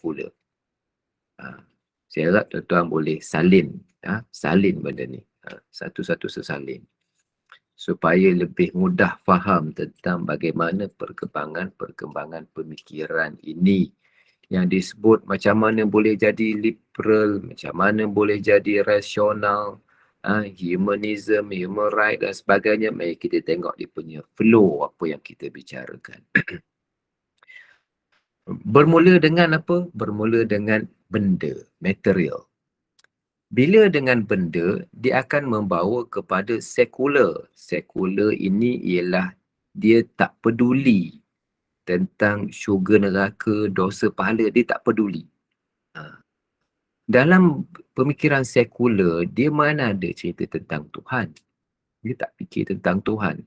sekular. Saya harap tuan-tuan boleh salin, salin benda ni, satu-satu sesalin, supaya lebih mudah faham tentang bagaimana perkembangan pemikiran ini yang disebut macam mana boleh jadi liberal, macam mana boleh jadi rasional, humanism, human right dan sebagainya. Mari kita tengok dia punya flow apa yang kita bicarakan. Bermula dengan apa? Bermula dengan benda, material. Bila dengan benda, dia akan membawa kepada sekular. Sekular ini ialah dia tak peduli tentang syurga neraka, dosa pahala, dia tak peduli. Dalam pemikiran sekular, dia mana ada cerita tentang Tuhan. Dia tak fikir tentang Tuhan.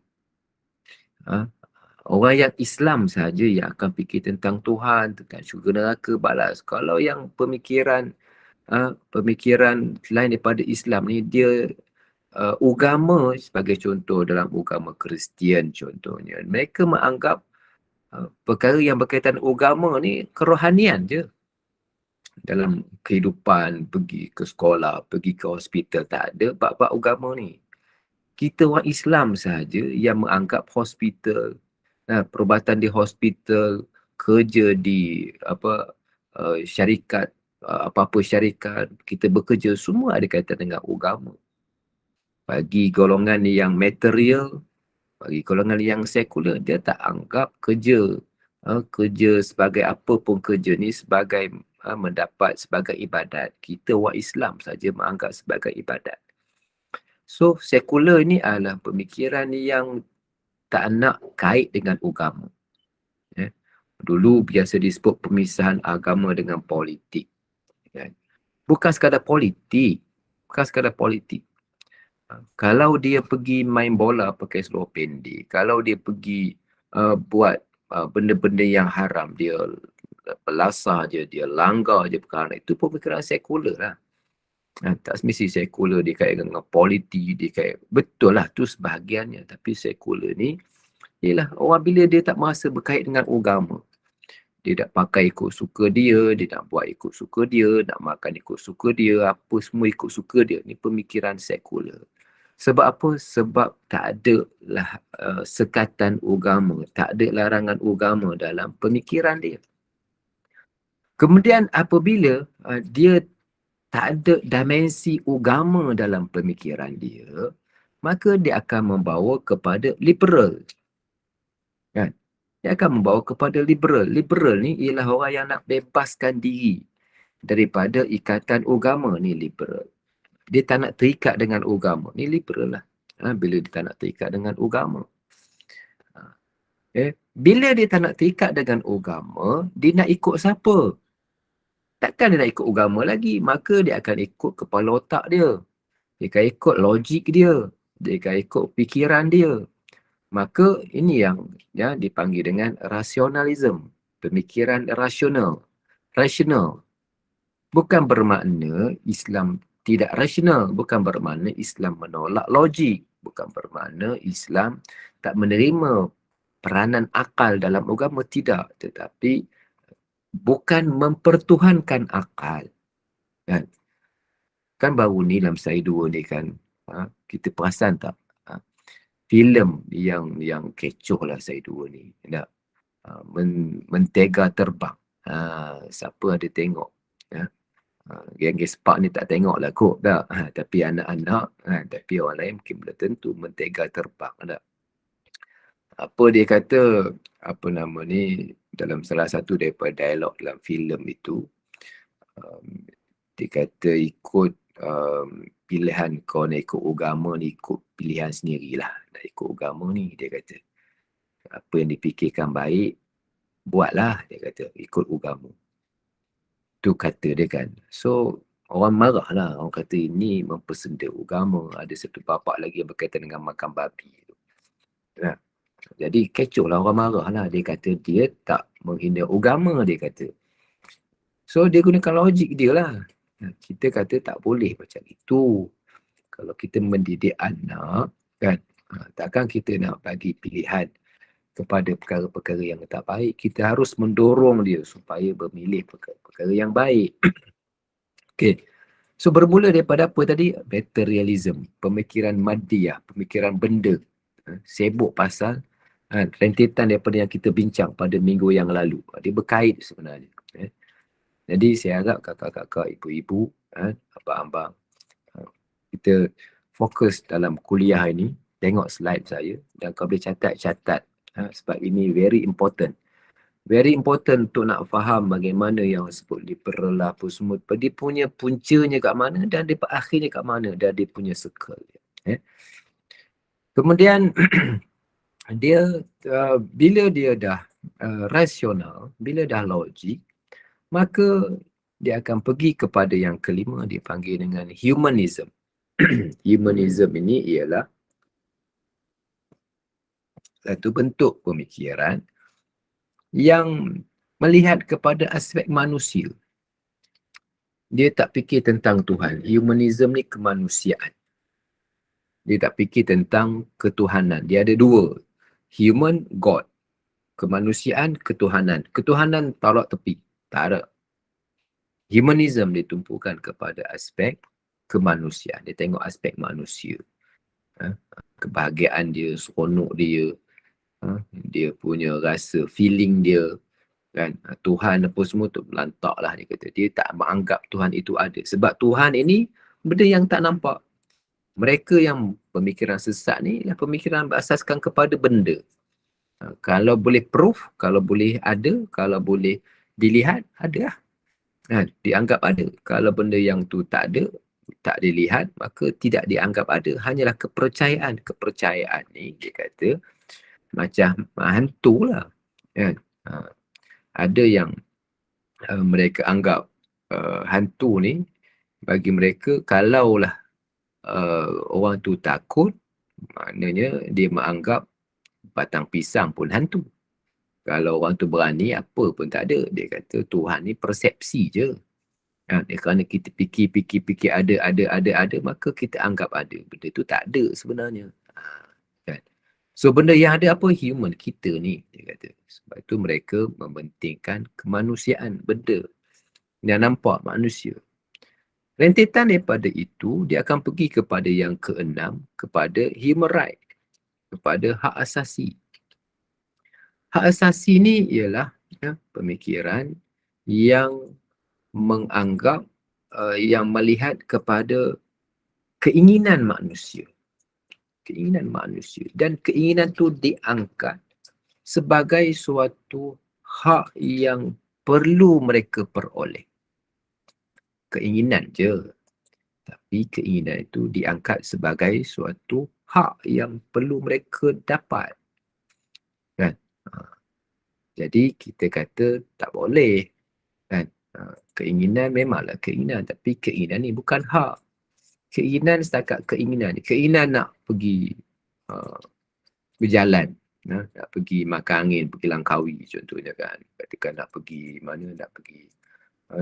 Orang yang Islam saja yang akan fikir tentang Tuhan, tentang syurga neraka, balas. Kalau yang pemikiran lain daripada Islam ni, dia agama sebagai contoh dalam agama Kristian contohnya. Mereka menganggap perkara yang berkaitan agama ni kerohanian je. Dalam kehidupan, pergi ke sekolah, pergi ke hospital, tak ada bab-bab agama ni. Kita orang Islam sahaja yang menganggap hospital, perubatan di hospital, kerja di syarikat, apa-apa syarikat, kita bekerja, semua ada kaitan dengan agama. Bagi golongan yang material, bagi golongan yang sekular, dia tak anggap kerja sebagai apa pun kerja ni sebagai mendapat sebagai ibadat. Kita orang Islam saja menganggap sebagai ibadat. So, sekular ni adalah pemikiran yang tak nak kait dengan agama. Dulu biasa disebut pemisahan agama dengan politik. Bukan sekadar politik. Kalau dia pergi main bola pakai seluar pendek, kalau dia pergi buat benda-benda yang haram, dia belasah je, dia langgar je perkara itu, pemikiran sekular lah. Tak semesti sekular dikaitkan dengan politik, betul lah tu sebahagiannya, tapi sekular ni ialah orang bila dia tak merasa berkait dengan agama. Dia nak pakai ikut suka dia, dia nak buat ikut suka dia, nak makan ikut suka dia, apa semua ikut suka dia. Ni pemikiran sekular. Sebab apa? Sebab tak ada lah sekatan agama, tak ada larangan agama dalam pemikiran dia. Kemudian apabila dia tak ada dimensi agama dalam pemikiran dia, maka dia akan membawa kepada liberal. Kan? Dia akan membawa kepada liberal. Liberal ni ialah orang yang nak bebaskan diri daripada ikatan agama, ni liberal. Dia tak nak terikat dengan agama, ni liberal lah. Bila dia tak nak terikat dengan agama. Bila dia tak nak terikat dengan agama, dia nak ikut siapa? Takkan dia nak ikut agama lagi, maka dia akan ikut kepala otak dia. Dia akan ikut logik dia. Dia akan ikut fikiran dia. Maka ini yang dipanggil dengan rasionalism. Pemikiran rasional. Rasional. Bukan bermakna Islam tidak rasional. Bukan bermakna Islam menolak logik. Bukan bermakna Islam tak menerima peranan akal dalam agama. Tidak. Tetapi bukan mempertuhankan akal. Kan baru ni dalam Saya Dua ni kan, kita perasan tak? Filem yang kecoh lah Saya Dua ni. Mentega Terbang. Siapa ada tengok? Geng-geng Spark ni tak tengok lah kot tak? Tapi anak-anak, tapi orang lain mungkin belum tentu. Mentega Terbang tak? Apa dia kata, apa nama ni, dalam salah satu daripada dialog dalam filem itu, dia kata ikut pilihan kau nak ikut agama ni, ikut pilihan sendirilah. Nak ikut agama ni, dia kata. Apa yang dipikirkan baik, buatlah, dia kata, ikut agama. Tu kata dia kan. So, orang marah lah. Orang kata ini mempersenda agama. Ada satu bapak lagi yang berkaitan dengan makan babi. Jadi kecoh lah, orang marah lah. Dia kata dia tak menghina agama, dia kata. So, dia gunakan logik dia lah. Kita kata tak boleh macam itu. Kalau kita mendidik anak, kan, takkan kita nak bagi pilihan kepada perkara-perkara yang tak baik. Kita harus mendorong dia supaya memilih perkara-perkara yang baik. Okey. So bermula daripada apa tadi? Materialism, pemikiran maddiah, pemikiran benda. Sibuk pasal rentetan daripada yang kita bincang pada minggu yang lalu. Dia berkait sebenarnya. Jadi saya harap kakak-kakak, ibu-ibu, abang-abang, kita fokus dalam kuliah ini, tengok slide saya dan kau boleh catat-catat sebab ini very important. Very important untuk nak faham bagaimana yang sebut diperlah apa semua. Dia punya puncanya kat mana dan dia akhirnya kat mana dan dia punya circle. Kemudian dia bila dia dah rasional, bila dah logik, maka dia akan pergi kepada yang kelima, dia panggil dengan humanism. Humanism ini ialah satu bentuk pemikiran yang melihat kepada aspek manusia. Dia tak fikir tentang Tuhan. Humanism ni kemanusiaan. Dia tak fikir tentang ketuhanan. Dia ada dua. Human, God. Kemanusiaan, ketuhanan. Ketuhanan taruh tepi. Tak ada. Humanism ditumpukan kepada aspek kemanusiaan. Dia tengok aspek manusia. Kebahagiaan dia, seronok dia. Dia punya rasa, feeling dia. Kan? Tuhan apa semua tu melantak lah dia kata. Dia tak menganggap Tuhan itu ada. Sebab Tuhan ini benda yang tak nampak. Mereka yang pemikiran sesat ni lah pemikiran berasaskan kepada benda. Kalau boleh proof, kalau boleh ada, kalau boleh dilihat, ada lah. Dianggap ada. Kalau benda yang tu tak ada, tak dilihat, maka tidak dianggap ada. Hanyalah kepercayaan. Kepercayaan ni dia kata macam hantu lah. Kan? Ada yang mereka anggap hantu ni, bagi mereka kalaulah orang tu takut, maknanya dia menganggap batang pisang pun hantu. Kalau orang tu berani, apa pun tak ada. Dia kata Tuhan ni persepsi je. Kerana kita fikir ada, maka kita anggap ada. Benda tu tak ada sebenarnya. Kan? So benda yang ada apa? Human, kita ni. Dia kata. Sebab itu mereka mementingkan kemanusiaan benda yang nampak manusia. Rentetan daripada itu, dia akan pergi kepada yang keenam, kepada human right, kepada hak asasi. Hak asasi ni ialah pemikiran yang menganggap, yang melihat kepada keinginan manusia. Keinginan manusia. Dan keinginan tu diangkat sebagai suatu hak yang perlu mereka peroleh. Keinginan je. Tapi keinginan itu diangkat sebagai suatu hak yang perlu mereka dapat. Kan? Jadi kita kata tak boleh. Kan? Keinginan memanglah keinginan. Tapi keinginan ni bukan hak. Keinginan setakat keinginan. Keinginan nak pergi berjalan. Nak pergi makan angin, pergi Langkawi contohnya kan. Katakan nak pergi mana, nak pergi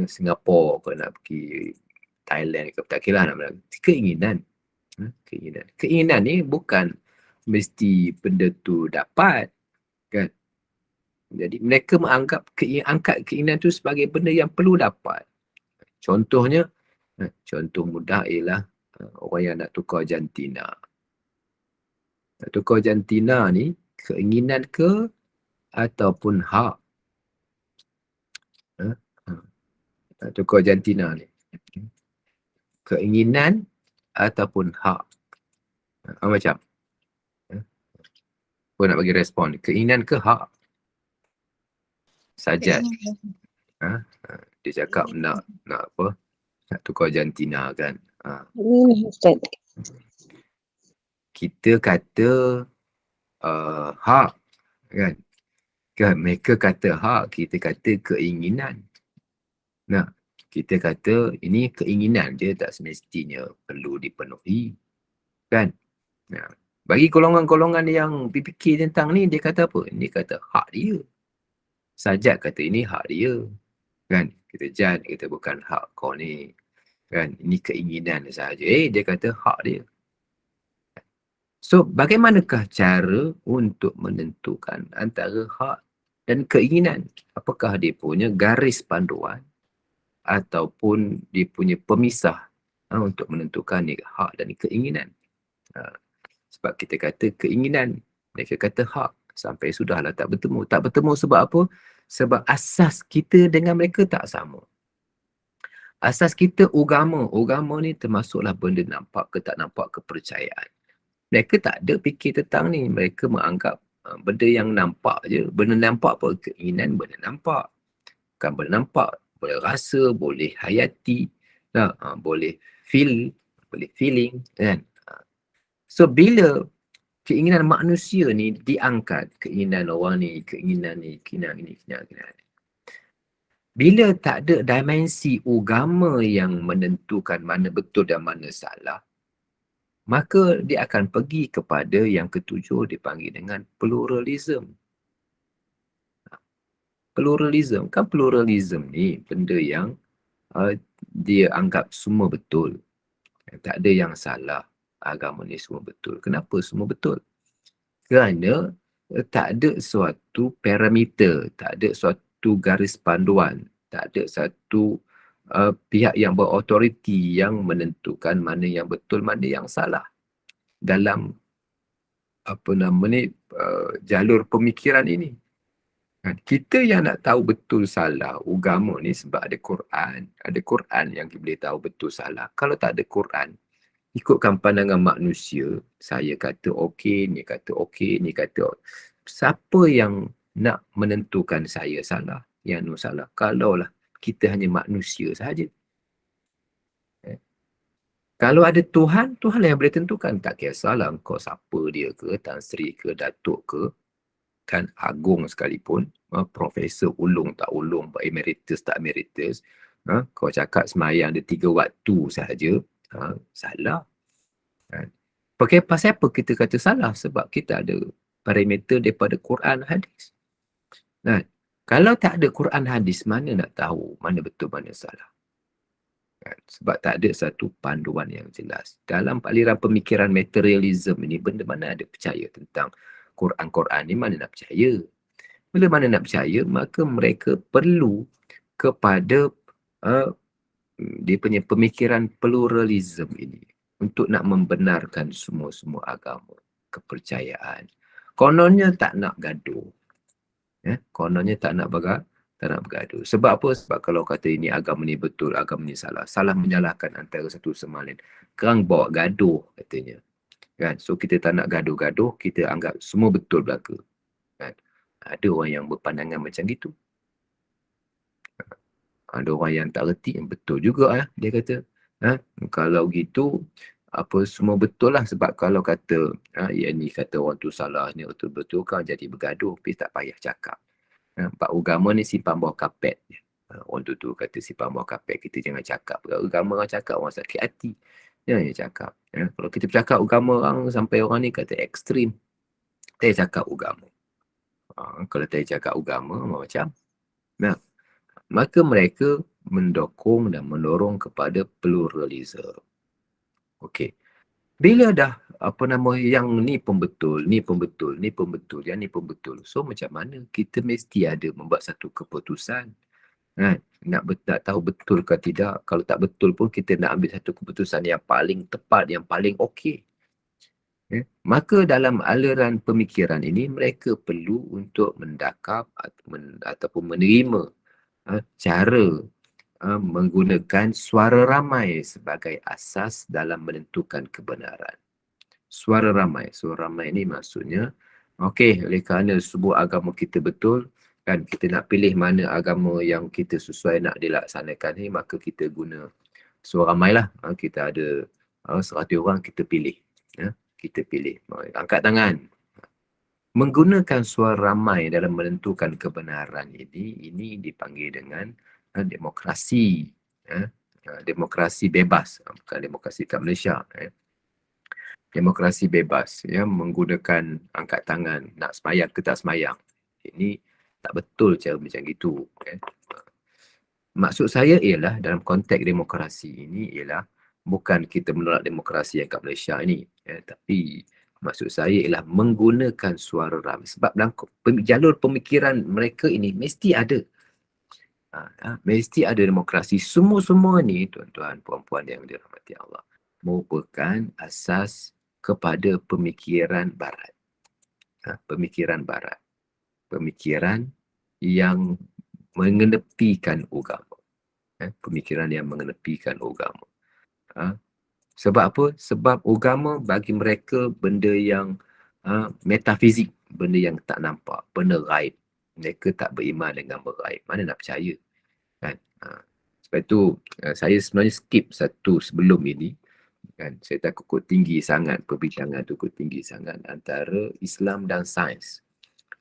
Singapura ke, nak pergi Thailand ke, tak kira nak mana. Keinginan. Keinginan. Keinginan ni bukan mesti benda tu dapat. Kan? Jadi mereka menganggap angkat keinginan tu sebagai benda yang perlu dapat. Contohnya, contoh mudah ialah orang yang nak tukar jantina. Nak tukar jantina ni keinginan ke ataupun hak? Nak tukar jantina ni keinginan ataupun hak? Macam apa nak bagi respon? Keinginan ke hak? Sajat. Dia cakap nak apa? Nak tukar jantina kan. Kita kata hak kan. Mereka kata hak, kita kata keinginan. Nah, kita kata ini keinginan je, tak semestinya perlu dipenuhi. Kan? Nah, bagi golongan-golongan yang fikir tentang ni, dia kata apa? Dia kata hak dia. Sajat kata ini hak dia. Kan? Kita jad, kita bukan hak kau ni. Kan? Ini keinginan sahaja. Dia kata hak dia. So, bagaimanakah cara untuk menentukan antara hak dan keinginan? Apakah dia punya garis panduan ataupun dia punya pemisah untuk menentukan ni hak dan keinginan? Ha, sebab kita kata keinginan, mereka kata hak. Sampai sudahlah tak bertemu. Tak bertemu sebab apa? Sebab asas kita dengan mereka tak sama. Asas kita agama. Agama ni termasuklah benda nampak ke tak nampak kepercayaan. Mereka tak ada fikir tentang ni. Mereka menganggap benda yang nampak je. Benda nampak apa? Keinginan benda nampak. Bukan benda nampak. Boleh rasa, boleh hayati, boleh feel, boleh feeling. Kan? So, bila keinginan manusia ni diangkat, keinginan orang ni, keinginan ni, keinginan ni, keinginan ni. Bila tak ada dimensi agama yang menentukan mana betul dan mana salah, maka dia akan pergi kepada yang ketujuh dipanggil dengan pluralism. Pluralism, kan pluralism ni benda yang dia anggap semua betul. Tak ada yang salah. Agama ni semua betul. Kenapa semua betul? Kerana tak ada suatu parameter, tak ada suatu garis panduan, tak ada satu pihak yang berautoriti yang menentukan mana yang betul, mana yang salah dalam jalur pemikiran ini. Kita yang nak tahu betul salah agama ni sebab ada Quran. Ada Quran yang boleh tahu betul salah. Kalau tak ada Quran, ikutkan pandangan manusia, saya kata okey, ni kata okey, ni kata siapa yang nak menentukan saya salah, yang nu salah? Kalaulah kita hanya manusia sahaja. Kalau ada Tuhan, Tuhan lah yang boleh tentukan. Tak kisahlah kau siapa dia ke, Tan Sri ke, Datuk ke, kan agung sekalipun, profesor ulung tak ulung, emeritus tak emeritus, kau cakap semayang dia 3 waktu sahaja, salah. Pasal apa kita kata salah? Sebab kita ada parameter daripada Quran hadis. Kalau tak ada Quran hadis, mana nak tahu mana betul mana salah? Sebab tak ada satu panduan yang jelas. Dalam aliran pemikiran materialism ini, benda mana ada percaya tentang Quran ni, mana nak percaya? Bila mana nak percaya, maka mereka perlu kepada dia punya pemikiran pluralism ini untuk nak membenarkan semua-semua agama, kepercayaan. Kononnya tak nak gaduh. Kononnya tak nak bergaduh. Sebab apa? Sebab kalau kata ini agama ni betul, agama ni salah. Salah menyalahkan antara satu sama lain. Kerang bawa gaduh katanya. Kan? So kita tak nak gaduh-gaduh, kita anggap semua betul belaka. Kan? Ada orang yang berpandangan macam gitu. Ada orang yang tak reti, betul juga dia kata. Kalau gitu, apa semua betul lah. Sebab kalau kata, yang ni kata orang tu salah, ni betul-betul kan jadi bergaduh, tapi tak payah cakap. Pak agama ni simpan bawah kapet. Orang tu kata simpan bawah kapet, kita jangan cakap. Agama orang cakap, orang sakit hati. Jangan dia cakap. Kalau kita bercakap agama orang, sampai orang ni kata ekstrim, saya cakap agama. Kalau saya cakap agama, macam maka mereka mendukung dan mendorong kepada pluralism. Okey. Bila dah yang ni pun betul, ni pun betul, ni pun betul, yang ni pun betul. So macam mana kita mesti ada membuat satu keputusan. Nak tahu betul ke tidak. Kalau tak betul pun kita nak ambil satu keputusan yang paling tepat, yang paling okey. Maka dalam aliran pemikiran ini mereka perlu untuk mendakap ataupun menerima cara menggunakan suara ramai sebagai asas dalam menentukan kebenaran. Suara ramai ni maksudnya, okey, oleh kerana sebuah agama kita betul, kan kita nak pilih mana agama yang kita sesuai nak dilaksanakan ni, maka kita guna suara ramai lah. Kita ada 100 orang, kita pilih. Kita pilih. Angkat tangan. Menggunakan suara ramai dalam menentukan kebenaran ini dipanggil dengan demokrasi. Demokrasi bebas. Bukan demokrasi kat Malaysia. Demokrasi bebas. Menggunakan angkat tangan. Nak semayang ke tak semayang. Ini tak betul cara macam gitu. Maksud saya ialah dalam konteks demokrasi ini ialah bukan kita menolak demokrasi yang kat Malaysia ini. Tapi Maksud saya ialah menggunakan suara ramai. Sebab dalam jalur pemikiran mereka ini mesti ada. Mesti ada demokrasi. Semua-semua ni, tuan-tuan, puan-puan yang dirahmati Allah, merupakan asas kepada pemikiran Barat. Pemikiran Barat. Pemikiran yang mengenepikan agama. Pemikiran yang mengenepikan agama. Sebab apa? Sebab agama bagi mereka benda yang metafizik, benda yang tak nampak, benda gaib. Mereka tak beriman dengan gaib. Mana nak percaya? Kan? Sebab itu saya sebenarnya skip satu sebelum ini. Kan? Saya takut tinggi sangat, perbincangan tu tinggi sangat antara Islam dan sains.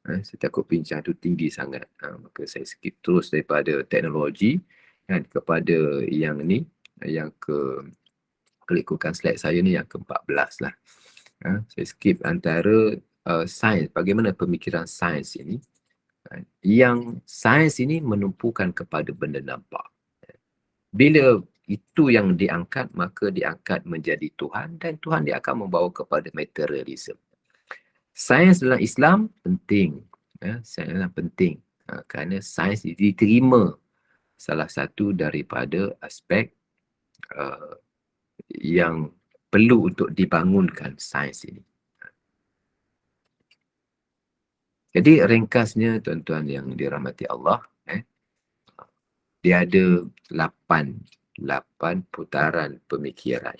Saya takut bincang tu tinggi sangat. Maka saya skip terus daripada teknologi kan, kepada yang ni, yang ikutkan slide saya ni yang ke-14 lah. Saya skip antara sains, bagaimana pemikiran sains ini. Yang sains ini menumpukan kepada benda nampak. Bila itu yang diangkat, maka diangkat menjadi Tuhan, dan Tuhan dia akan membawa kepada materialism. Sains dalam Islam penting. Sains dalam penting. Kerana sains diterima salah satu daripada aspek yang perlu untuk dibangunkan sains ini. Jadi ringkasnya, tuan-tuan yang dirahmati Allah, dia ada 8 putaran pemikiran.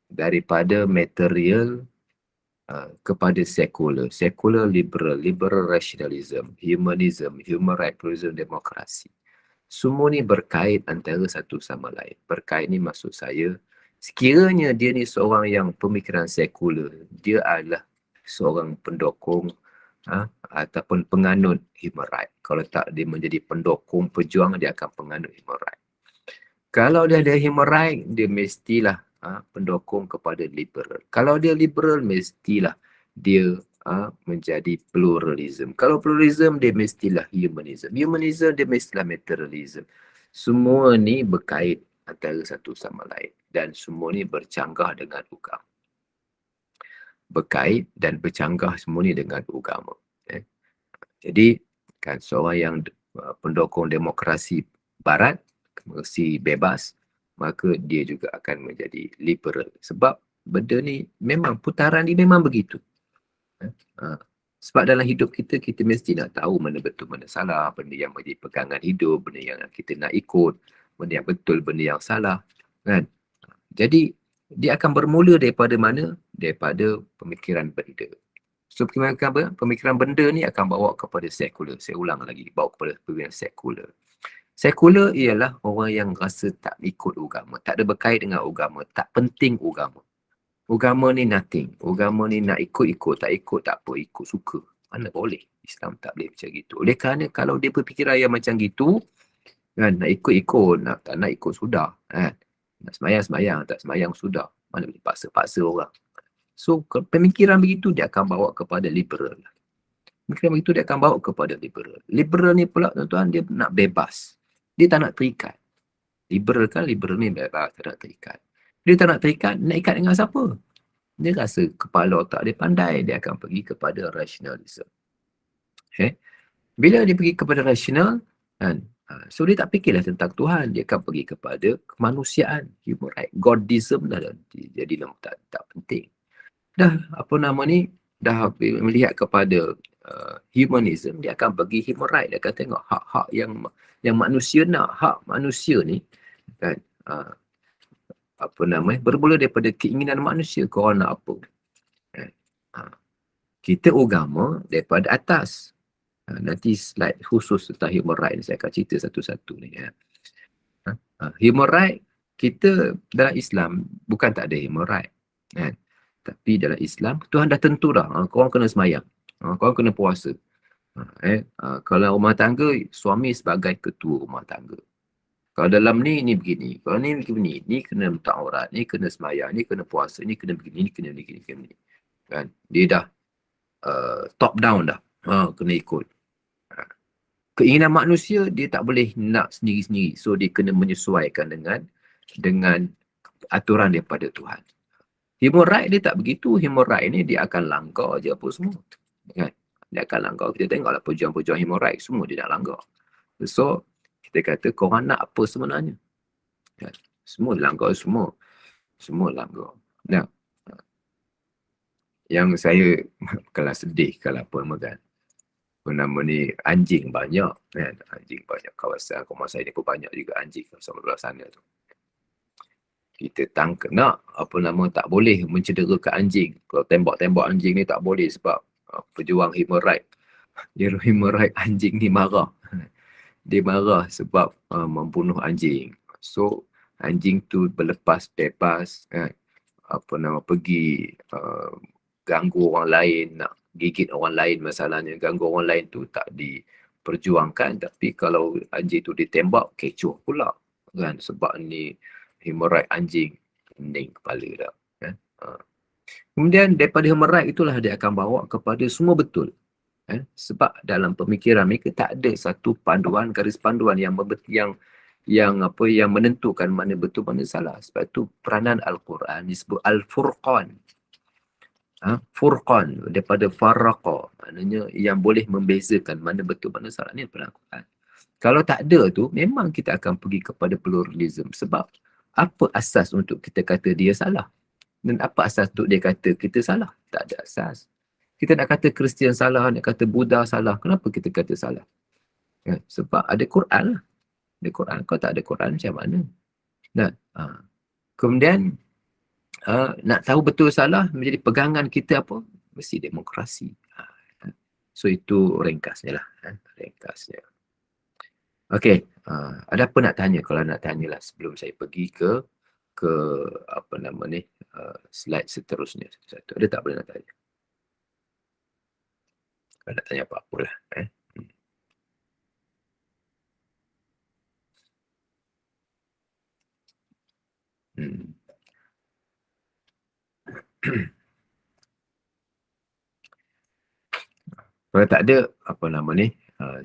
Daripada material kepada sekular, liberal, liberal rationalism, humanism, human right, pluralism, demokrasi. Semua ni berkait antara satu sama lain. Berkait ni maksud saya, sekiranya dia ni seorang yang pemikiran sekular, dia adalah seorang pendukung ataupun penganut human right. Kalau tak, dia menjadi pendukung pejuang, dia akan penganut human right. Kalau dia ada human right, dia mestilah pendukung kepada liberal. Kalau dia liberal, mestilah dia menjadi pluralism. Kalau pluralism, dia mestilah humanism. Humanism, dia mestilah materialism. Semua ni berkait antara satu sama lain. Dan semua ni bercanggah dengan agama. Berkait dan bercanggah semua ni dengan agama. Jadi, kan seorang yang pendukung demokrasi Barat, demokrasi bebas, maka dia juga akan menjadi liberal. Sebab benda ni memang, putaran ni memang begitu. Sebab dalam hidup kita, kita mesti nak tahu mana betul, mana salah, benda yang menjadi pegangan hidup, benda yang kita nak ikut, benda yang betul, benda yang salah. Kan? Jadi, dia akan bermula daripada mana? Daripada pemikiran benda. So, pemikiran benda ni akan bawa kepada sekular. Saya ulang lagi, bawa kepada pemikiran sekular. Sekular ialah orang yang rasa tak ikut agama, tak ada berkait dengan agama, tak penting agama. Agama ni nothing. Agama ni nak ikut-ikut, tak ikut tak apa, ikut suka. Mana boleh? Islam tak boleh macam gitu. Oleh kerana kalau dia berfikiran yang macam gitu, kan, nak ikut-ikut, tak nak ikut sudah. Kan? Nak semayang-semayang, tak semayang sudah. Mana boleh paksa-paksa orang. So, pemikiran begitu dia akan bawa kepada liberal. Pemikiran begitu dia akan bawa kepada liberal. Liberal ni pula, tuan-tuan, dia nak bebas. Dia tak nak terikat. Liberal kan, liberal ni bebas, tak nak terikat. Dia tak nak terikat, nak ikat dengan siapa? Dia rasa kepala otak dia pandai, dia akan pergi kepada rationalism. Bila dia pergi kepada rasional, kan, so dia tak fikirlah tentang Tuhan, dia akan pergi kepada kemanusiaan, human right, godism dah jadi tak penting. Dah dah melihat kepada humanism, dia akan pergi human right, dia akan tengok hak-hak yang manusia nak. Hak manusia ni kan bermula daripada keinginan manusia, korang nak apa. Kita agama daripada atas. Nanti slide khusus tentang human right ni saya akan cerita satu-satu ni. Human right, kita dalam Islam bukan tak ada human right. Tapi dalam Islam, Tuhan dah tentu dah. Korang kena semayang. Korang kena puasa. Kalau rumah tangga, suami sebagai ketua rumah tangga. Kalau dalam ni begini. Kalau ni begini. Ni kena letak aurat. Ni kena semayang. Ni kena puasa. Ni kena begini. Ni kena begini. Kan? Dia dah top down dah. Kena ikut. Keinginan manusia, dia tak boleh nak sendiri-sendiri. So, dia kena menyesuaikan dengan aturan daripada Tuhan. Human right dia tak begitu. Human right ni dia akan langgar je apa semua. Kan? Dia akan langgar. Kita tengoklah pejuang-pejuang human right semua dia nak langgar. So, kita kata korang nak apa sebenarnya? Kan? Semua langgar semua. Semua langgar. Nah, yang saya kalau sedih kalau apa kan. Apa nama ni, anjing banyak kan. Anjing banyak kawasan rumah saya ni pun banyak juga anjing sama belah sana tu. Kita nak apa nama tak boleh mencederakan anjing. Kalau tembak-tembak anjing ni tak boleh sebab pejuang human right. Human right anjing ni marah. Dia marah sebab membunuh anjing. So anjing tu berlepas bebas kan. Apa nama pergi ganggu orang lain, nak gigit orang lain masalahnya. Ganggu orang lain tu tak diperjuangkan, tapi kalau anjing tu ditembak, kecoh pula kan, sebab ni human right anjing, pening kepala dah kan. Kemudian daripada human right itulah dia akan bawa kepada semua betul. Sebab dalam pemikiran mereka tak ada satu panduan, garis panduan yang menentukan mana betul mana salah. Sebab tu peranan Al-Quran disebut Al-Furqan. Furqan daripada farraqa, maknanya yang boleh membezakan mana betul mana salah. Ni peranan Al-Quran. Kalau tak ada tu, memang kita akan pergi kepada pluralism. Sebab apa asas untuk kita kata dia salah? Dan apa asas untuk dia kata kita salah? Tak ada asas. Kita nak kata Kristian salah, nak kata Buddha salah. Kenapa kita kata salah? Sebab ada Quran lah. Ada Quran. Kalau tak ada Quran, macam mana? Nah, kemudian, nak tahu betul salah, menjadi pegangan kita apa? Mesti demokrasi. So, itu ringkasnya lah. Ringkasnya. Okey, ada apa nak tanya? Kalau nak tanyalah sebelum saya pergi ke apa nama ni, slide seterusnya. Satu. Ada tak boleh nak tanya? Kalau nak tanya apa-apalah. Kalau tak ada, apa nama ni,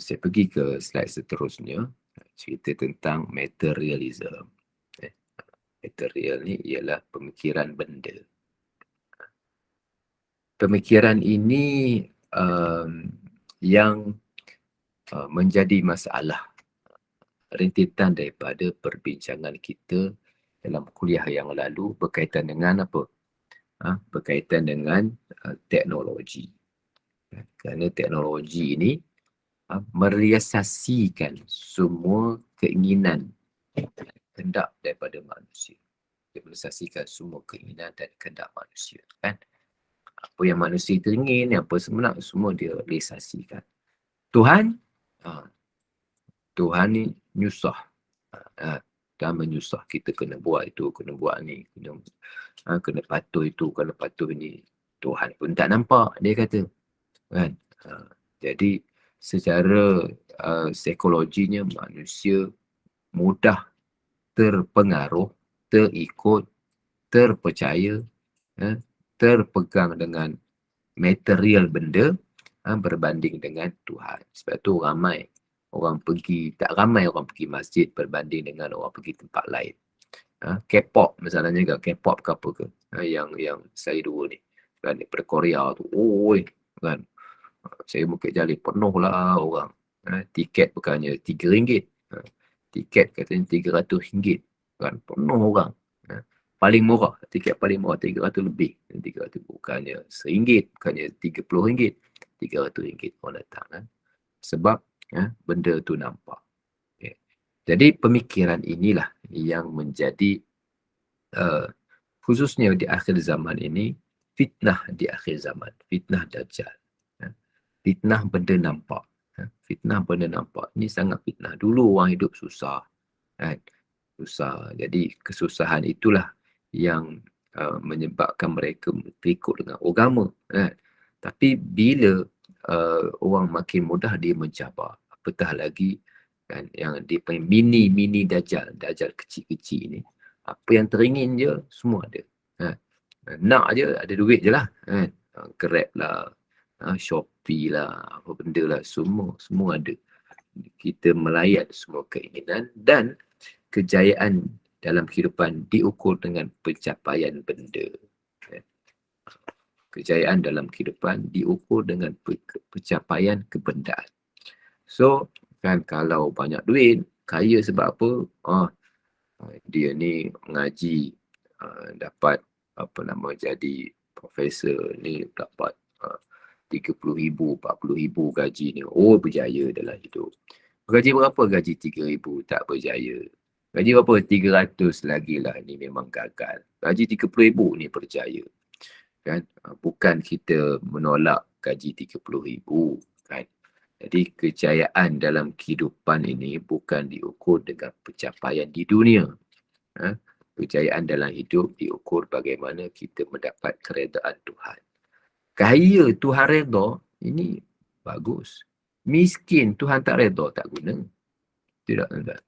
saya pergi ke slide seterusnya, cerita tentang materialism. Material ni ialah pemikiran benda. Pemikiran ini yang menjadi masalah rintitan daripada perbincangan kita dalam kuliah yang lalu berkaitan dengan apa? Berkaitan dengan teknologi. Kerana teknologi ini merealisasikan semua keinginan kehendak daripada manusia. Dia merealisasikan semua keinginan dan kehendak manusia. Kan? Apa yang manusia teringin, apa sebenarnya, semua dia realisasikan. Tuhan ni nyusah. Dan menyusah kita kena buat itu, kena buat ni, kena patuh itu, kena patuh ini. Tuhan pun tak nampak, dia kata. Kan? Jadi secara psikologinya manusia mudah terpengaruh, terikut, terpercaya, terpegang dengan material benda berbanding dengan Tuhan. Sebab tu ramai orang pergi, tak ramai orang pergi masjid berbanding dengan orang pergi tempat lain. K-pop misalnya, K-pop ke apa ke, yang saya dulu ni kan, daripada Korea tu, kan, saya Bukit Jalil penuh lah orang. Tiket bukannya RM3, tiket katanya RM300 kan, penuh orang. Paling murah, tiket paling murah RM300 lebih. RM300 bukannya RM1, bukannya RM30, RM300 orang datang kan. Sebab benda tu nampak. Jadi pemikiran inilah yang menjadi khususnya di akhir zaman ini, fitnah di akhir zaman, fitnah Dajjal. Fitnah benda nampak. Fitnah benda nampak. Ini sangat fitnah. Dulu orang hidup susah. Susah. Jadi kesusahan itulah yang menyebabkan mereka terikut dengan agama. Tapi bila orang makin mudah dia mencabar. Apatah lagi kan, yang dia panggil mini Dajjal. Dajjal kecil-kecil ni. Apa yang teringin je, semua ada. Nak je, ada duit je lah. Grab lah. Shopee lah, apa benda lah, semua ada. Kita melayan semua keinginan dan kejayaan dalam kehidupan diukur dengan pencapaian benda. Kejayaan dalam kehidupan diukur dengan pencapaian kebendaan. So, kan kalau banyak duit, kaya sebab apa? Dia ni mengaji, dapat jadi profesor ni, dapat 30,000, 40,000 gaji ni. Oh, berjaya dalam hidup. Gaji berapa? Gaji 3,000, tak berjaya. Gaji berapa? 300 lagi lah, ni memang gagal. Gaji 30,000 ni berjaya. Kan? Bukan kita menolak gaji 30,000, kan? Jadi kejayaan dalam kehidupan ini bukan diukur dengan pencapaian di dunia. Kejayaan dalam hidup diukur bagaimana kita mendapat keredaan Tuhan. Kaya Tuhan redha, ini bagus. Miskin Tuhan tak redha, tak guna. Tidak, tak.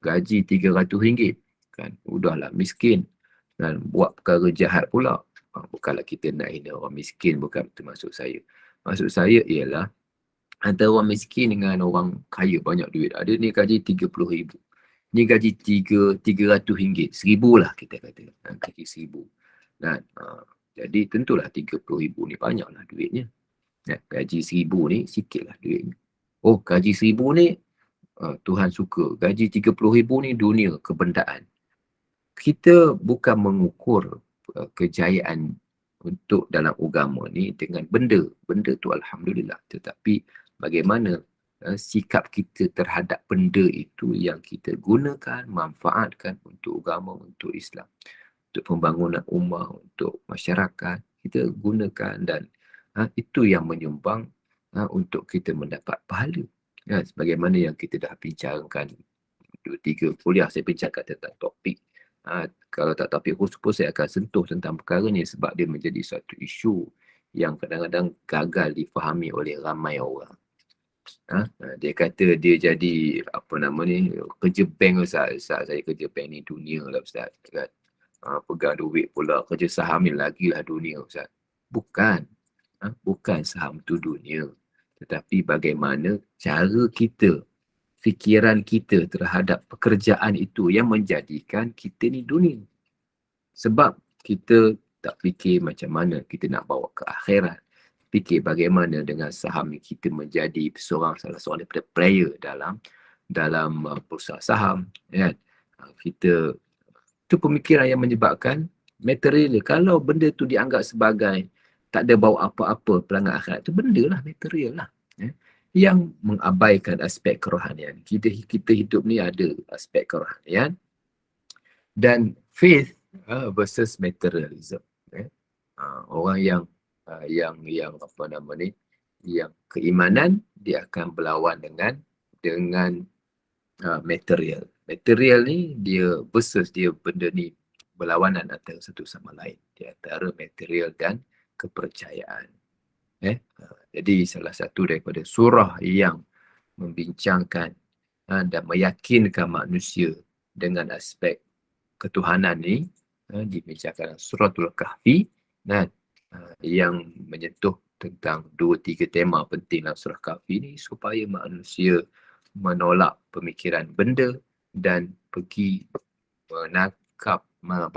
Gaji RM300, kan? Udahlah miskin. Dan buat perkara jahat pula. Bukanlah kita nak hina orang miskin, bukan itu maksud saya. Maksud saya ialah antara orang miskin dengan orang kaya banyak duit. Ada ni gaji 30,000. Ni gaji RM300. 1,000 lah kita kata. Gaji 1,000. Dan, jadi tentulah 30,000 ni banyaklah duitnya. Gaji 1,000 ni sikit lah duitnya. Oh, gaji 1,000 ni Tuhan suka. Gaji 30,000 ni dunia, kebendaan. Kita bukan mengukur kejayaan untuk dalam agama ni dengan benda. Benda tu alhamdulillah. Tetapi bagaimana sikap kita terhadap benda itu yang kita gunakan, manfaatkan untuk agama, untuk Islam, untuk pembangunan ummah, untuk masyarakat. Kita gunakan dan itu yang menyumbang untuk kita mendapat pahala. Sebagaimana yang kita dah bincangkan 2-3 kuliah, saya bincangkan tentang topik. Kalau tak topik khusus pun saya akan sentuh tentang perkara ni sebab dia menjadi satu isu yang kadang-kadang gagal difahami oleh ramai orang. Dia kata dia jadi kerja bank Ustaz. Saya kerja bank ni dunia lah Ustaz, kan? Pegang duit pula, kerja saham ni lagi lah dunia Ustaz. Bukan. Bukan saham tu dunia. Tetapi bagaimana cara kita, fikiran kita terhadap pekerjaan itu yang menjadikan kita ni dunia. Sebab kita tak fikir macam mana kita nak bawa ke akhirat. Fikir bagaimana dengan saham kita menjadi salah seorang daripada player dalam bursa saham. Kan? Itu pemikiran yang menyebabkan material. Kalau benda tu dianggap sebagai tak ada bawa apa-apa pelanggan akhirat, itu benda lah, material lah. Yang mengabaikan aspek kerohanian. Kita hidup ni ada aspek kerohanian dan faith versus materialism. Orang yang yang keimanan dia akan berlawan dengan material. Material ni dia versus dia, benda ni berlawanan antara satu sama lain, di antara material dan kepercayaan. Jadi salah satu daripada surah yang membincangkan dan meyakinkan manusia dengan aspek ketuhanan ni dibincangkan Suratul Kahfi, yang menyentuh tentang 2-3 tema penting dalam surah Kahfi ni supaya manusia menolak pemikiran benda dan pergi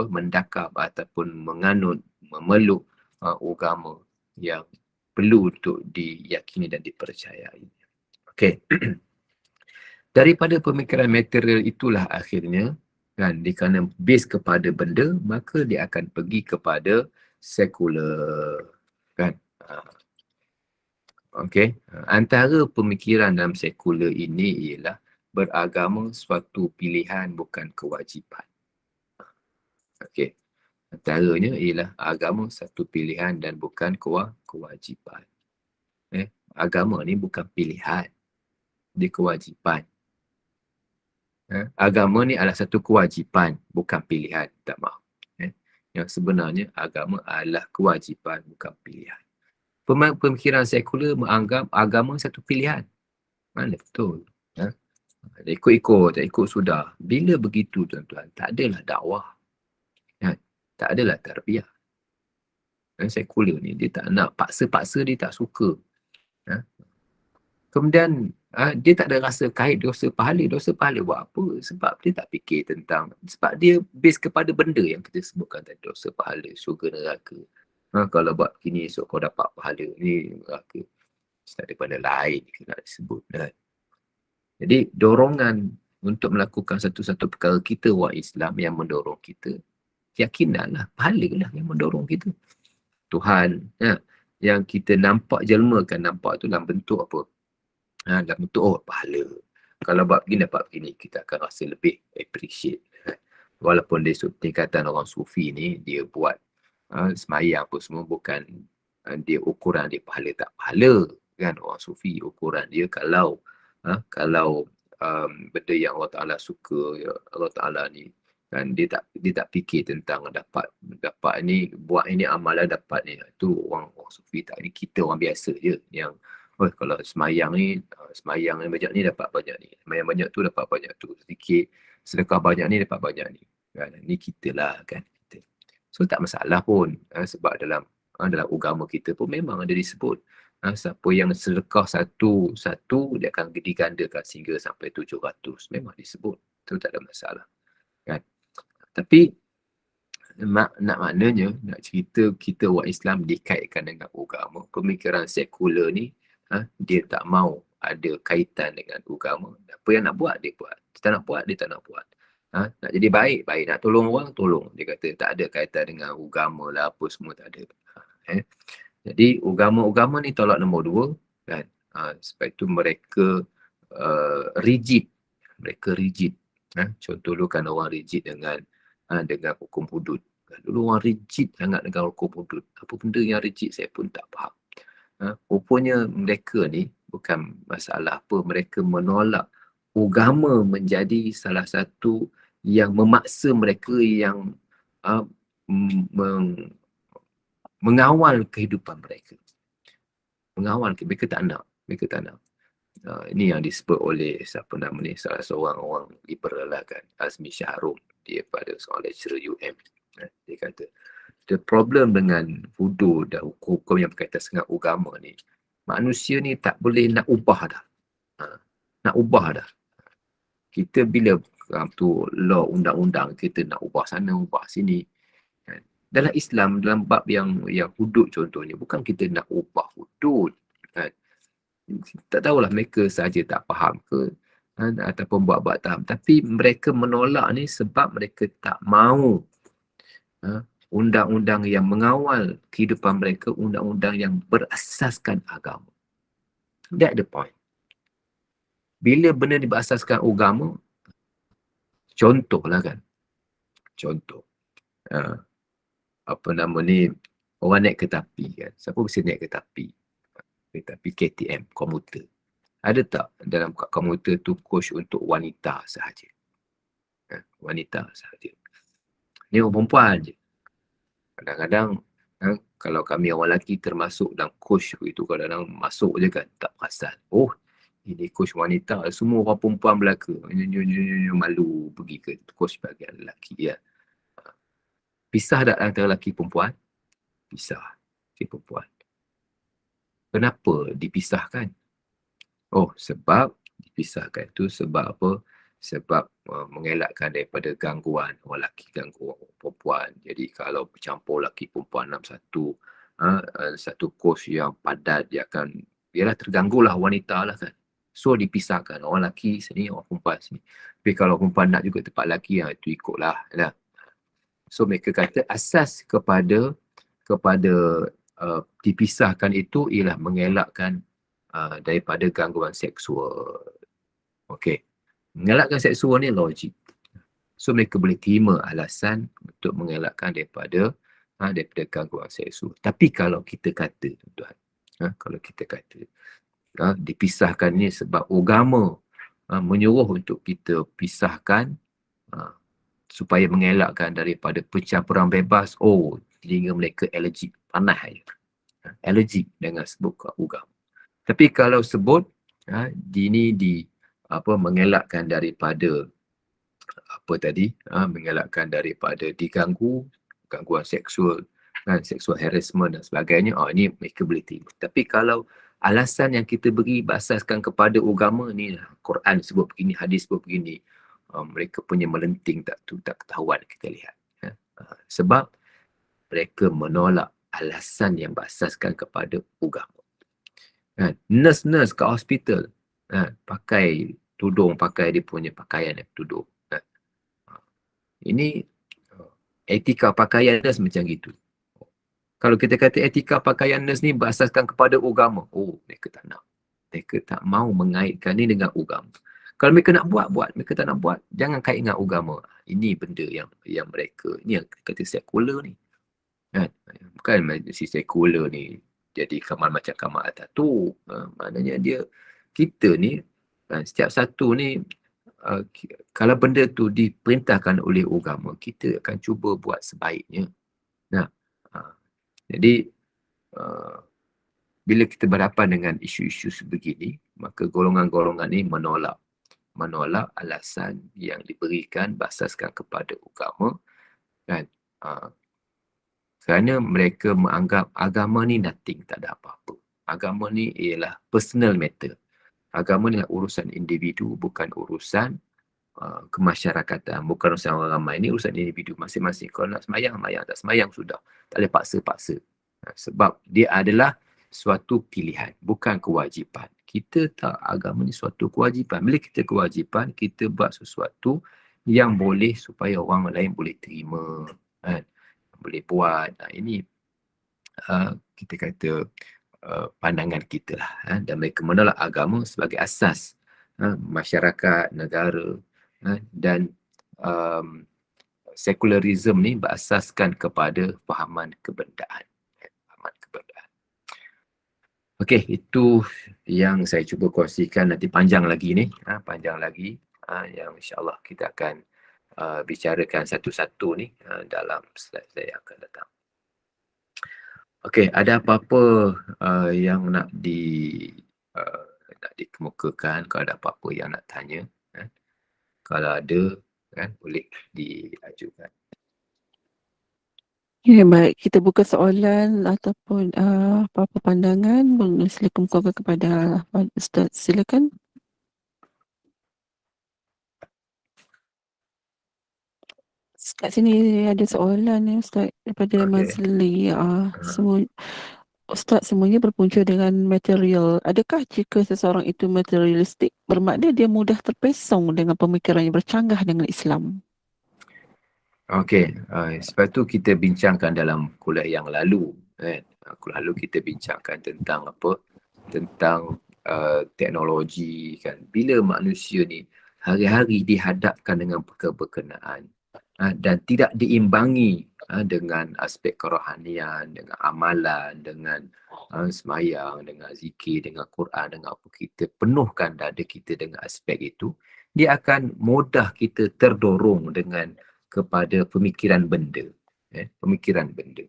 mendakap ataupun menganut, memeluk agama yang perlu untuk diyakini dan dipercayai. Okey. Daripada pemikiran material itulah akhirnya, kan, kerana base kepada benda, maka dia akan pergi kepada sekular, kan. Okey. Antara pemikiran dalam sekular ini ialah beragama suatu pilihan bukan kewajipan. Okey. Antaranya ialah agama satu pilihan dan bukan kewajipan. Agama ni bukan pilihan, dia kewajipan. Agama ni adalah satu kewajipan, bukan pilihan. Tak maaf. Yang sebenarnya agama adalah kewajipan, bukan pilihan. Pemikiran sekular menganggap agama satu pilihan. Mana betul? Ikut-ikut, tak ikut sudah. Bila begitu tuan-tuan, tak adalah dakwah. Tak adalah tarbiyah. Sekular ni dia tak nak, paksa-paksa dia tak suka. Kemudian dia tak ada rasa kait dosa pahala. Dosa pahala buat apa? Sebab dia tak fikir tentang, sebab dia base kepada benda yang kita sebutkan tadi, dosa pahala, syurga neraka. Kalau buat begini esok kau dapat pahala ni, neraka. Tak ada benda lain kita nak disebut kan. Jadi dorongan untuk melakukan satu-satu perkara kita orang Islam yang mendorong kita, keyakinan lah, pahala lah yang mendorong kita. Tuhan yang kita nampak jelmakan, nampak tu dalam bentuk apa? Dalam bentuk pahala. Kalau buat begini dapat begini, kita akan rasa lebih appreciate. Walaupun dia tingkatan orang sufi ni, dia buat semayang apa semua bukan dia ukuran dia pahala tak pahala kan. Orang sufi ukuran dia kalau benda yang Allah Ta'ala suka, Allah Ta'ala ni kan, dia tak fikir tentang dapat ni, buat ini amalan dapat ni. Itu orang sufi tak. Ni kita orang biasa je yang kalau semayang ni banyak ni dapat banyak ni, semayang banyak tu dapat banyak tu, sedikit sedekah banyak ni dapat banyak ni kan. Ni kita lah kan. So tak masalah pun sebab dalam agama kita pun memang ada disebut siapa yang sedekah satu dia akan digandakan sehingga sampai 700. Memang disebut. Itu tak ada masalah kan. Tapi maknanya nak cerita kita orang Islam dikaitkan dengan agama. Pemikiran sekular ni dia tak mau ada kaitan dengan agama. Apa yang nak buat dia buat. Dia tak nak buat dia tak nak buat. Nak jadi baik, nak tolong orang, tolong. Dia kata tak ada kaitan dengan agama lah, apa semua tak ada. Jadi agama ni tolak nombor 2 kan. Sebab itu mereka rigid. Mereka rigid. Contoh dulu kan orang rigid dengan hukum hudud. Dulu orang rigid sangat dengan hukum hudud. Apa benda yang rigid saya pun tak faham. Rupanya mereka ni bukan masalah apa, mereka menolak agama menjadi salah satu yang memaksa mereka yang mengawal kehidupan mereka. Mereka tak nak. Ini yang disebut oleh salah seorang orang liberal lah kan, Azmi Shahrum, dia pada seorang lecturer UM. Dia kata the problem dengan hudud dan hukum yang berkaitan dengan agama ni, manusia ni tak boleh nak ubah dah. Nak ubah dah. Kita bila tu law undang-undang kita nak ubah sana, ubah sini. Dalam Islam, dalam bab yang hudud contohnya, bukan kita nak ubah hudud. Kan? Tak tahulah mereka saja tak faham ke ataupun buat-buat tak. Tapi mereka menolak ni sebab mereka tak mahu undang-undang yang mengawal kehidupan mereka, undang-undang yang berasaskan agama. That's the point. Bila benda ni berasaskan agama, contohlah kan. Contoh. Orang naik kereta api kan. Siapa mesti naik kereta api? Kereta api KTM, komuter. Ada tak dalam komuter tu coach untuk wanita sahaja? Wanita sahaja. Ni orang perempuan je. Kadang-kadang kalau kami orang lelaki termasuk dalam coach itu, kadang-kadang masuk je kan, tak perasan. Oh, ini coach wanita, semua orang perempuan belaka. Malu pergi ke coach bahagian lelaki ya. Pisah tak antara lelaki perempuan? Pisah. Lelaki perempuan. Kenapa dipisahkan? Oh, sebab dipisahkan itu sebab apa? Sebab mengelakkan daripada gangguan orang lelaki, gangguan orang perempuan. Jadi kalau bercampur lelaki perempuan dalam satu kos yang padat, dia akan terganggulah wanita lah kan. So dipisahkan, orang lelaki sini, orang perempuan sini. Tapi kalau perempuan nak juga tempat lelaki, itu ikutlah lah. So mereka kata asas kepada dipisahkan itu ialah mengelakkan daripada gangguan seksual. Okey. Mengelakkan seksual ni logik. So mereka boleh terima alasan untuk mengelakkan daripada gangguan seksual. Tapi kalau kita kata, tuan-tuan, kalau kita kata dipisahkan ni sebab agama menyuruh untuk kita pisahkan supaya mengelakkan daripada pencampuran bebas, sehingga mereka allergic, panas je. Allergic dengan sebut ke agama. Tapi kalau sebut mengelakkan daripada mengelakkan daripada gangguan seksual, seksual harassment dan sebagainya, ini mereka boleh terima. Tapi kalau alasan yang kita beri berasaskan kepada agama ni, Quran sebut begini, hadis sebut begini, mereka punya melenting tak ketahuan kita lihat. Sebab mereka menolak alasan yang berasaskan kepada agama. Nurse-nurse kat hospital pakai tudung, pakai dia punya pakaian yang tudung. Ini etika pakaian nurse macam gitu. Kalau kita kata etika pakaian nurse ni berasaskan kepada agama, mereka tak nak. Mereka tak mau mengaitkan ni dengan agama. Kalau mereka nak buat, buat. Mereka tak nak buat, jangan kait dengan agama. Ini benda yang mereka, ni yang kata sekular ni. Bukan si sekular ni jadi Kamal macam Kamal Atatürk. Maknanya dia, kita ni, setiap satu ni, kalau benda tu diperintahkan oleh agama, kita akan cuba buat sebaiknya. Jadi, bila kita berhadapan dengan isu-isu sebegini, maka golongan-golongan ni menolak alasan yang diberikan berasaskan kepada agama, kan? Kerana mereka menganggap agama ni nothing, tak ada apa-apa. Agama ni ialah personal matter. Agama ni adalah urusan individu, bukan urusan kemasyarakatan, bukan urusan orang ramai. Ini urusan individu masing-masing. Kalau nak semayang, tak semayang sudah. Tak boleh paksa-paksa. Sebab dia adalah suatu pilihan, bukan kewajipan. Kita tak, agama ni suatu kewajipan. Bila kita kewajipan, kita buat sesuatu yang boleh supaya orang lain boleh terima, kan? Boleh buat. Ini kita kata pandangan kita lah. Dan mereka menolak agama sebagai asas masyarakat, negara, dan sekularisme ni berasaskan kepada fahaman kebendaan. Okey, itu yang saya cuba kongsikan. Nanti panjang lagi ni, yang insyaAllah kita akan bicarakan satu-satu ni dalam slide saya akan datang. Okey, ada apa-apa yang nak dikemukakan? Kalau ada apa-apa yang nak tanya, kalau ada, kan, boleh diajukan. Ya, baik. Kita buka soalan ataupun apa-apa pandangan. Boleh sila kemukakan kepada Ustaz. Silakan. Kat sini ada soalan ya Ustaz daripada Mazli. Semua Ustaz, semuanya berpunca dengan material. Adakah jika seseorang itu materialistik bermakna dia mudah terpesong dengan pemikiran yang bercanggah dengan Islam? Okey, sebab tu kita bincangkan dalam kuliah yang lalu, kan? Kuliah lalu kita bincangkan tentang apa? Tentang teknologi, kan? Bila manusia ni hari-hari dihadapkan dengan perkara berkenaan dan tidak diimbangi dengan aspek kerohanian, dengan amalan, dengan semayang, dengan zikir, dengan Quran, dengan apa, kita penuhkan dada kita dengan aspek itu, dia akan mudah kita terdorong dengan kepada pemikiran benda. Pemikiran benda.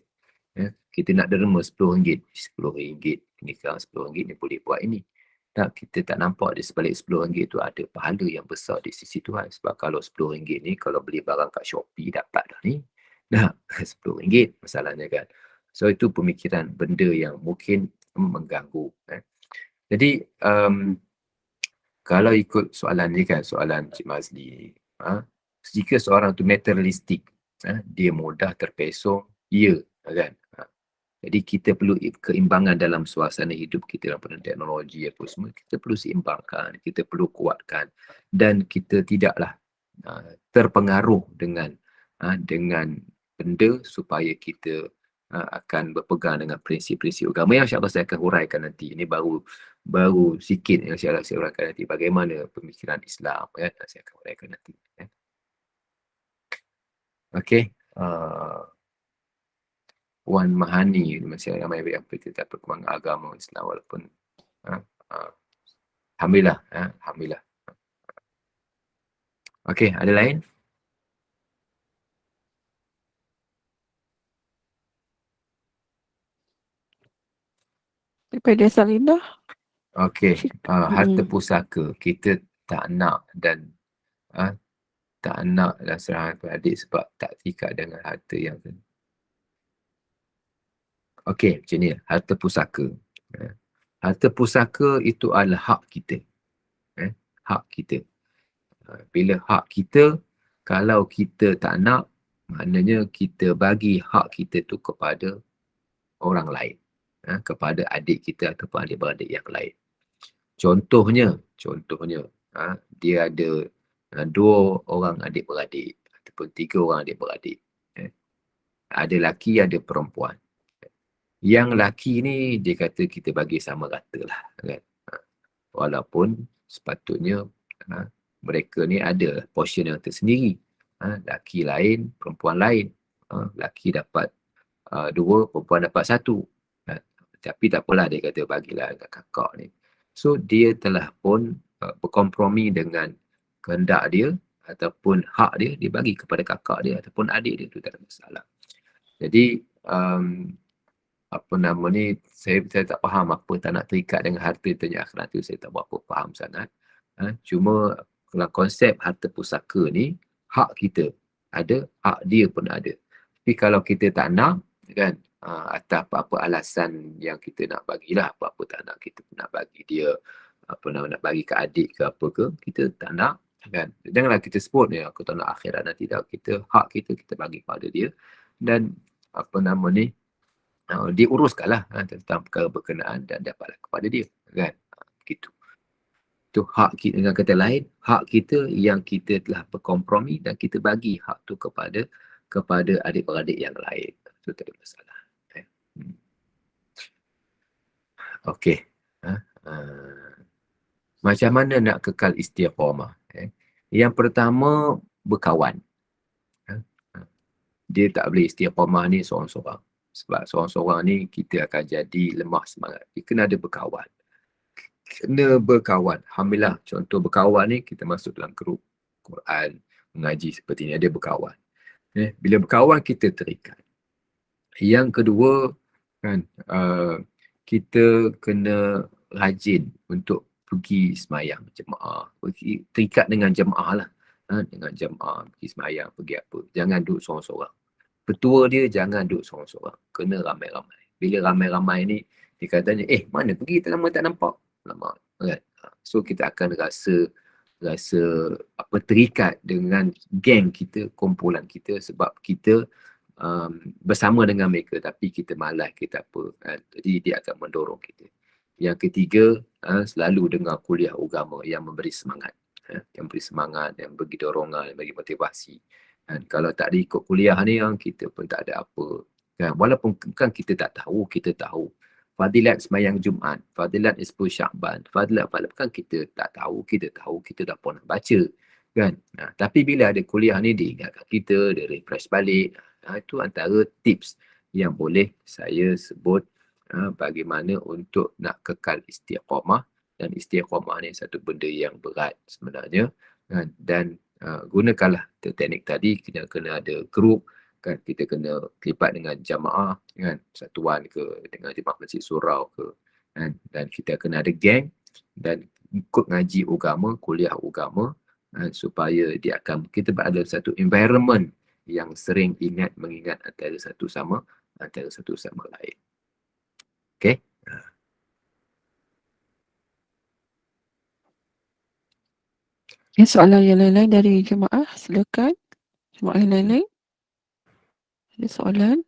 Kita nak derma RM10, RM10. Ini sekarang RM10 ni boleh buat ini. Tak, kita tak nampak di sebalik RM10 tu ada pahala yang besar di sisi Tuhan. Sebab kalau RM10 ni, kalau beli barang kat Shopee dapat dah ni. Nah, RM10 masalahnya, kan. So itu pemikiran benda yang mungkin mengganggu. Jadi, kalau ikut soalan ni, kan, soalan Cik Mazli, jika seorang tu materialistik, dia mudah terpesong, ya, kan. Jadi kita perlu keimbangan dalam suasana hidup kita, dalam teknologi apa semua, kita perlu seimbangkan, kita perlu kuatkan, dan kita tidaklah terpengaruh dengan benda supaya kita akan berpegang dengan prinsip-prinsip agama yang insyaAllah saya akan huraikan nanti. Ini baru sikit yang insyaAllah saya huraikan nanti, bagaimana pemikiran Islam, saya akan huraikan nanti. Okey, Puan Mahani, masih ramai yang berkata perkembangan agama Islam walaupun Alhamdulillah, Alhamdulillah. Okey, ada lain? Daripada Salinah. Okey, harta pusaka kita tak nak dan tak nak dan serangan adik sebab tak terikat dengan harta yang okey, macam ni, harta pusaka. Harta pusaka itu adalah hak kita. Hak kita. Bila hak kita, kalau kita tak nak, maknanya kita bagi hak kita tu kepada orang lain, kepada adik kita ataupun adik-beradik yang lain. Contohnya, dia ada 2 orang adik-beradik ataupun 3 orang adik-beradik. Ada lelaki, ada perempuan. Yang lelaki ni dia kata kita bagi sama rata lah, kan. Walaupun sepatutnya mereka ni ada portion yang tersendiri. Lelaki lain, perempuan lain. Lelaki dapat 2, perempuan dapat 1. Tapi tak apalah, dia kata bagilah kat kakak ni. So dia telah pun berkompromi dengan kehendak dia ataupun hak dia bagi kepada kakak dia ataupun adik dia, tu tak ada masalah. Jadi apa nama ni, saya tak faham apa tak nak terikat dengan harta dunia akhirat tu, saya tak berapa faham sangat. Cuma dalam konsep harta pusaka ni, hak kita ada, hak dia pun ada. Tapi kalau kita tak nak, kan, atas apa-apa alasan yang kita nak bagilah, apa-apa tak nak, kita nak bagi dia, apa nama, nak bagi ke adik ke apa ke, kita tak nak, kan. Janganlah kita sebut ni, aku tak nak akhirat nanti, dah kita, hak kita bagi pada dia. Dan apa nama ni, diuruskanlah tentang perkara berkenaan dan dapatlah kepada dia, kan. Begitu. Itu hak kita, dengan kata lain, hak kita yang kita telah berkompromi dan kita bagi hak tu kepada adik-beradik yang lain. Itu tak ada masalah. Okey. Macam mana nak kekal istiqamah? Yang pertama, berkawan. Dia tak boleh istiqamah ni seorang-seorang. Sebab seorang-seorang ni kita akan jadi lemah semangat. Dia kena ada berkawan. Alhamdulillah, contoh berkawan ni, kita masuk dalam grup Quran, mengaji seperti ni, ada berkawan. Bila berkawan, kita terikat. Yang kedua, kan, kita kena rajin untuk pergi semayang jemaah. Terikat dengan jemaah lah. Dengan jemaah, pergi semayang, pergi apa. Jangan duduk seorang-seorang. Petua dia, jangan duduk seorang-seorang. Kena ramai-ramai. Bila ramai-ramai ni, dia katanya, mana pergi, tak lama tak nampak. Lama, kan? So kita akan rasa apa, terikat dengan geng kita, kumpulan kita, sebab kita bersama dengan mereka, tapi kita malas, kita apa, kan? Jadi dia akan mendorong kita. Yang ketiga, selalu dengar kuliah agama yang memberi semangat, yang beri semangat, yang bagi dorongan, yang bagi motivasi. Dan kalau tak ikut kuliah ni, kita pun tak ada apa, kan? Walaupun kan kita tak tahu, kita tahu fadilat semayang Jumaat, fadilat 10 Syakban, fadilat kan kita tak tahu, kita tahu, kita dah pernah baca, kan. Tapi bila ada kuliah ni, diingatkan kita, dia refresh balik. Itu antara tips yang boleh saya sebut bagaimana untuk nak kekal istiqamah. Dan istiqamah ni satu benda yang berat sebenarnya, kan. Dan gunakanlah teknik tadi, kita kena ada grup, kan, kita kena terlibat dengan jamaah, kan, satuan ke, dengan jemaah masjid surau ke, kan, dan kita kena ada geng dan ikut ngaji agama, kuliah agama, supaya dia akan, kita berada satu environment yang sering mengingat antara satu sama lain. Okey. Soalan yang lain-lain dari jemaah, silakan. Jemaah yang lain-lain, ada soalan?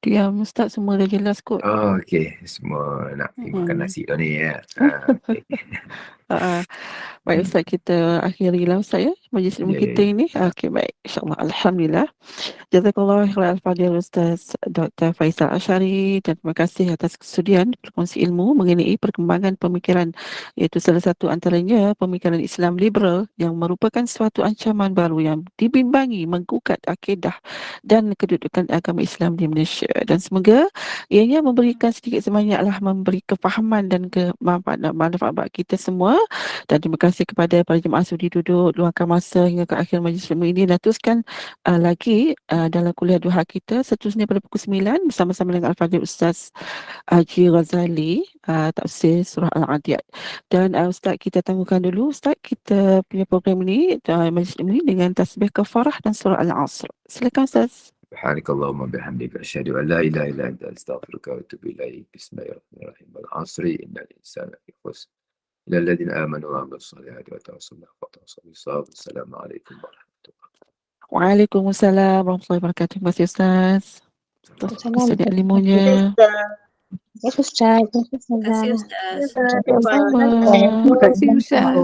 Diam, Ustaz, semua dah jelas kot. Okey, semua nak pergi makan nasi dah ni, ya. Okay. Baik Ustaz, kita akhirilah Ustaz, ya, majlis ilmu kita ini. Okey, baik, insyaAllah. Alhamdulillah. Jazakallah khairan al-fadhil Ustaz Dr. Faisal Asyari, dan terima kasih atas kesudian berkongsi ilmu mengenai perkembangan pemikiran, iaitu salah satu antaranya pemikiran Islam liberal yang merupakan suatu ancaman baru yang dibimbangi menggugat akidah dan kedudukan agama Islam di Malaysia. Dan semoga ianya memberikan sedikit sebanyaklah memberi kefahaman dan manfaat bagi kita semua. Dan terima kasih kepada para jemaah sudi duduk luangkan masa hingga ke akhir majlis ilmu ini, dan teruskan lagi dalam kuliah duha kita seterusnya pada pukul 9 bersama-sama dengan Al-Fadhil Ustaz Haji Ghazali, tafsir surah Al-Adiyat. Dan Ustaz, kita tangguhkan dulu Ustaz kita punya program ini, majlis ilmu ini, dengan tasbih kafarah dan surah Al-Asr. Silakan Ustaz. Subhanakallahumma bihamdika asyhadu an la ilaha illa anta astaghfiruka wa atubu ilaik. Bismillahirrahmanirrahim. Wal 'asri innal insana lafi khusr. Illa alladhina amanu wa 'amilus solihati wa tawassaw bil haqqi wa tawassaw Assalamualaikum warahmatullahi Waalaikumsalam warahmatullahi wabarakatuh. Terima kasih Ustaz. Atas kesediaan ilmunya. Ya, Ustaz. Ya, Ustaz. Terima kasih Ustaz. Sama-sama. wabarakatuh. Terima kasih Ustaz.